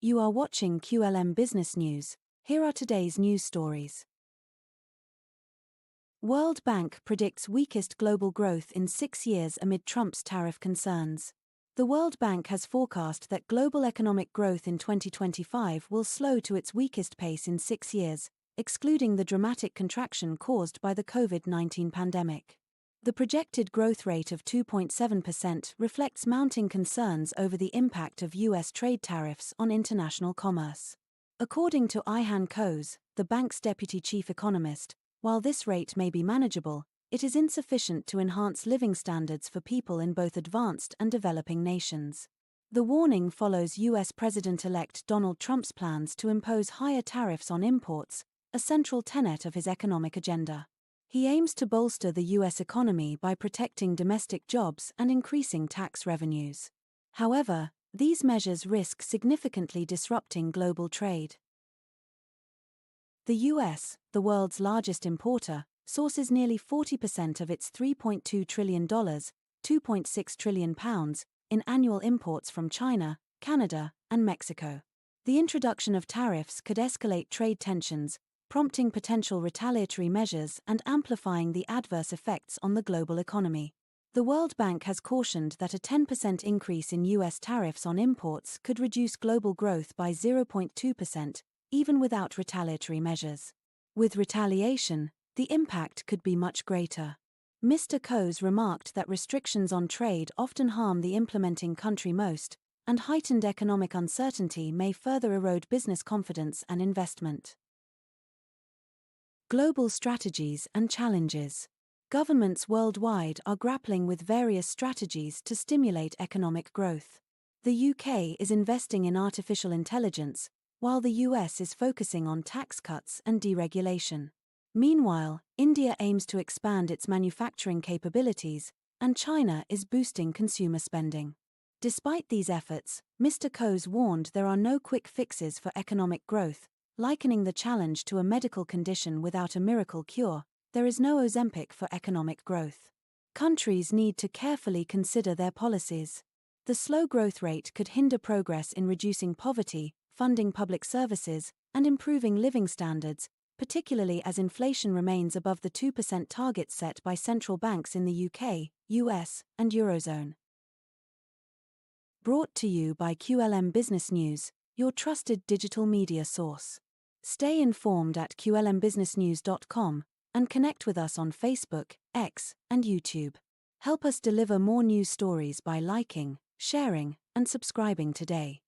You are watching QLM Business News. Here are today's news stories. World Bank predicts weakest global growth in 6 years amid Trump's tariff concerns. The World Bank has forecast that global economic growth in 2025 will slow to its weakest pace in 6 years, excluding the dramatic contraction caused by the COVID-19 pandemic. The projected growth rate of 2.7% reflects mounting concerns over the impact of U.S. trade tariffs on international commerce. According to Ihan Coase, the bank's deputy chief economist, while this rate may be manageable, it is insufficient to enhance living standards for people in both advanced and developing nations. The warning follows U.S. President-elect Donald Trump's plans to impose higher tariffs on imports, a central tenet of his economic agenda. He aims to bolster the U.S. economy by protecting domestic jobs and increasing tax revenues. However, these measures risk significantly disrupting global trade. The U.S., the world's largest importer, sources nearly 40% of its $3.2 trillion, £2.6 trillion, in annual imports from China, Canada, and Mexico. The introduction of tariffs could escalate trade tensions, prompting potential retaliatory measures and amplifying the adverse effects on the global economy. The World Bank has cautioned that a 10% increase in U.S. tariffs on imports could reduce global growth by 0.2%, even without retaliatory measures. With retaliation, the impact could be much greater. Mr. Coase remarked that restrictions on trade often harm the implementing country most, and heightened economic uncertainty may further erode business confidence and investment. Global strategies and challenges. Governments worldwide are grappling with various strategies to stimulate economic growth. The UK is investing in artificial intelligence, while the US is focusing on tax cuts and deregulation. Meanwhile, India aims to expand its manufacturing capabilities, and China is boosting consumer spending. Despite these efforts, Mr. Coase warned there are no quick fixes for economic growth, likening the challenge to a medical condition without a miracle cure. There is no Ozempic for economic growth. Countries need to carefully consider their policies. The slow growth rate could hinder progress in reducing poverty, funding public services, and improving living standards, particularly as inflation remains above the 2% target set by central banks in the UK, US, and Eurozone. Brought to you by QLM Business News, your trusted digital media source. Stay informed at qlmbusinessnews.com and connect with us on Facebook, X, and YouTube. Help us deliver more news stories by liking, sharing, and subscribing today.